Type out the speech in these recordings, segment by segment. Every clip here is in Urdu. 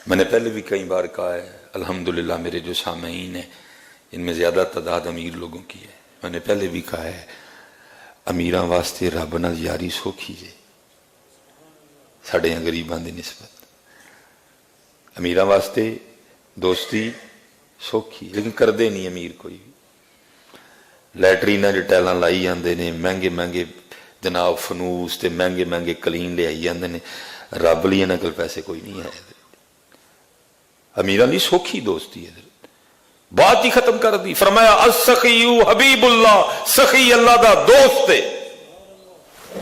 میں نے پہلے بھی کئی بار کہا ہے، الحمدللہ میرے جو سامعین ہیں ان میں زیادہ تعداد امیر لوگوں کی ہے. میں نے پہلے بھی کہا ہے امیراں واسطے رب نال یاری سوکھی جے ساڈے غریباں دی نسبت. امیراں واسطے دوستی سوکھی لیکن کردے نہیں امیر کوئی بھی. لیٹریناں جو ٹائلاں لائی جاندے نے، مہنگے مہنگے جناب فنوس تے مہنگے مہنگے کلین لے آئی جاندے نے، رب لئی انہاں کول پیسے کوئی نہیں ہے. امیراں دی سوکھی دوستی ہے. بات ہی ختم کر دی. فرمایا السخی حبیب اللہ، سخی اللہ دا دوست ہے.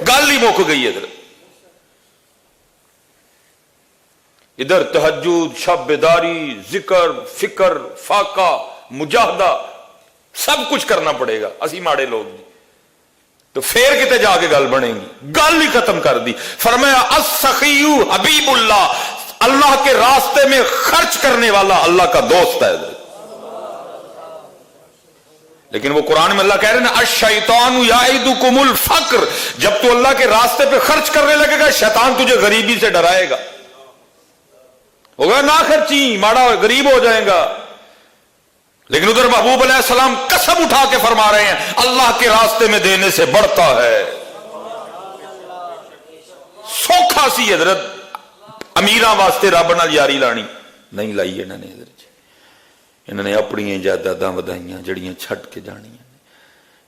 گل ہی مک گئی. ادھر تہجد، شب بیداری، ذکر، فکر، فاقہ، مجاہدہ سب کچھ کرنا پڑے گا. اسی ماڑے لوگ جی تو پھر کتے جا کے گل بنے گی. گل ہی ختم کر دی. فرمایا السخی حبیب اللہ، اللہ کے راستے میں خرچ کرنے والا اللہ کا دوست ہے. لیکن وہ قرآن میں اللہ کہہ رہے ہیں الشیطان یعدکم الفقر، جب تو اللہ کے راستے پہ خرچ کرنے لگے گا شیطان تجھے غریبی سے ڈرائے گا. ہوگا نہ خرچی، ماڑا غریب ہو جائے گا. لیکن ادھر محبوب علیہ السلام قسم اٹھا کے فرما رہے ہیں اللہ کے راستے میں دینے سے بڑھتا ہے. سوکھا سی حضرت امیراں واسطے رب نال یاری لانی نہیں لائی. انہوں نے انہوں نے اپنی جائیداداں ودائیاں جڑیاں چھڈ کے جانیاں نے.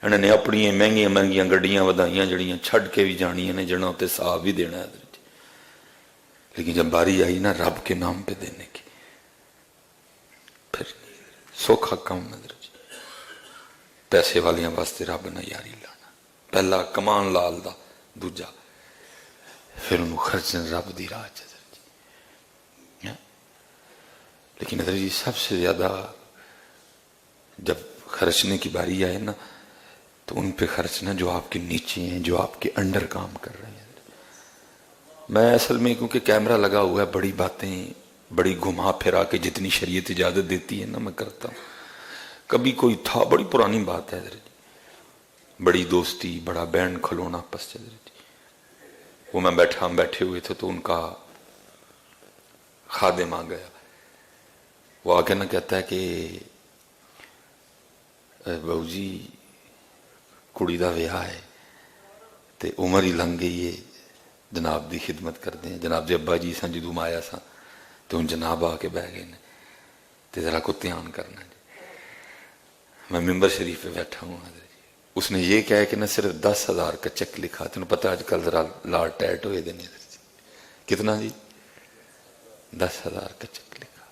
انہوں نے اپنی مہنگیاں مہنگیاں گڈیاں ودائیاں جڑیاں چھڈ کے بھی جانیاں نے، جنہوں تے صاحب بھی دینا ہے. لیکن جب باری آئی نا رب کے نام پہ دینے کی، پھر سوکھا کم نظر جی. پیسے والیاں واسطے رب نہ یاری لانا، پہلا کمان لال دا، دوجا پھر انہوں خرچن رب دی راہ چ. لیکن حضرت جی سب سے زیادہ جب خرچنے کی باری آئے نا تو ان پہ خرچنا جو آپ کے نیچے ہیں، جو آپ کے انڈر کام کر رہے ہیں. میں اصل میں کیونکہ کیمرہ لگا ہوا ہے بڑی باتیں بڑی گھما پھرا کے جتنی شریعت اجازت دیتی ہے نا میں کرتا ہوں. کبھی کوئی تھا، بڑی پرانی بات ہے حضرت جی، بڑی دوستی، بڑا بینڈ کھلونا پس حضرت جی. وہ میں بیٹھا، ہم بیٹھے ہوئے تھے تو ان کا خادم آ گیا. وہ آ کے نہ کہتا ہے کہ بہو جی کڑی دا ویاہ ہے تے عمر ہی لنگ گئی ہے، جناب دی خدمت کرتے ہیں. جناب دے ابا جی سن جدوں آیا سا تو ان جناب آ کے بہ گئے نے تے ذرا کو دھیان کرنا جی. میں ممبر شریف پہ بیٹھا ہوں حضرت جی. اس نے یہ کہا کہ نہ صرف 10,000 کا چیک لکھا. تمہیں پتہ آج کل ذرا لاڑ ٹیٹ ہوئے دینے حضرت جی. کتنا جی؟ 10,000 کا چیک لکھا.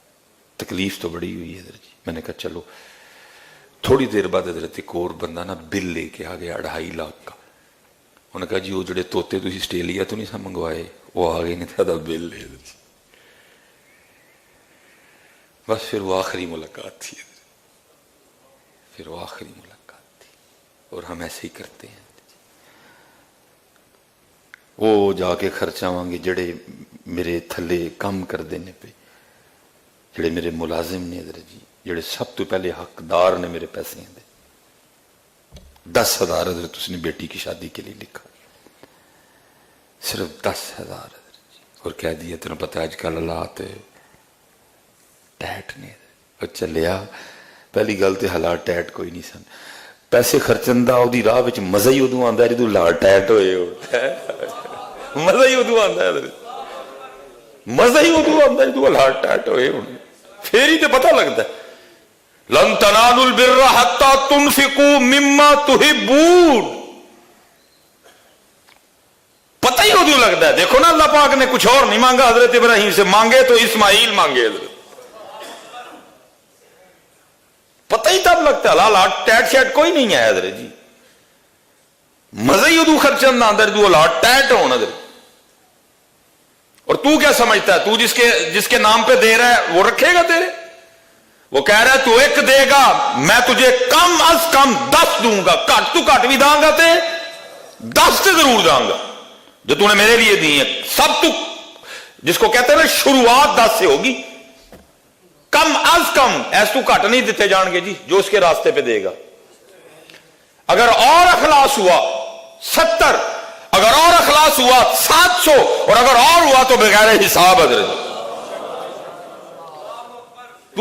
تکلیف تو بڑی ہوئی ہے حضرت جی. میں نے کہا چلو. تھوڑی دیر بعد حضرت ایک اور بندہ نا بل لے کے آ گیا 2.5 لاکھ کا. انہوں نے کہا جی وہ جڑے طوطے تسی آسٹریلیا تو نہیں سا منگوائے وہ آ گئے نہیں تھا بل لے. بس پھر وہ آخری ملاقات تھی، پھر وہ آخری ملاقات تھی. اور ہم ایسے ہی کرتے ہیں. وہ جا کے خرچاواں گے جڑے میرے تھلے کام کر دینے پہ، جڑے میرے ملازم نے حضرت جی، جڑے سب تو پہلے حقدار نے میرے پیسے دے. 10,000 حضرت اس نے بیٹی کی شادی کے لیے لکھا، صرف 10,000 حضرت جی. اور کہہ دیا تمہیں پتہ آج کل حالات ٹیٹ نے. اور چلیا پہلی گل تو حالات ٹیٹ کوئی نہیں سن. پیسے خرچن دا دی راہ وچ مزہ ہی ادو آندا ہے جدوں حالات ٹیٹ ہوئے ہو. مزہ ہی ادو آندا ہے حضرت، مزہ ہی ادو آندا ہے جدوں حالات ٹیٹ ہوئے ہو. پھر ہی تو پتہ لگتا ہے لن تنالوا البر حتى تنفقوا مما تحبون. پتہ ہی ادو لگتا ہے. دیکھو نا اللہ پاک نے کچھ اور نہیں مانگا حضرت ابراہیم سے، مانگے تو اسماعیل مانگے حضرت. پتہ ہی تب لگتا ہے حالات ٹیٹ شیٹ کوئی نہیں ہے حضرت جی. مزہ ہی ادو خرچن نہ اندر جو حالات ٹیٹ ہو حضرت. اور تو کیا سمجھتا ہے تو جس کے نام پہ دے رہا ہے وہ رکھے گا تیرے؟ وہ کہہ رہا ہے تو 1 دے گا میں تجھے کم از کم 10 دوں گا. کٹ تو کٹ بھی داں گا تے 10 سے ضرور داں گا جو تو نے میرے لیے دی ہیں. سب تو جس کو کہتے ہیں نا شروعات 10 سے ہوگی. کم از کم ایسو کٹ نہیں دیتے جان گے جی جو اس کے راستے پہ دے گا. اگر اور اخلاص ہوا 70، اگر اور اخلاص ہوا 700، اور اگر اور ہوا تو بغیر حساب حضرت.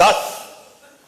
10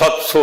700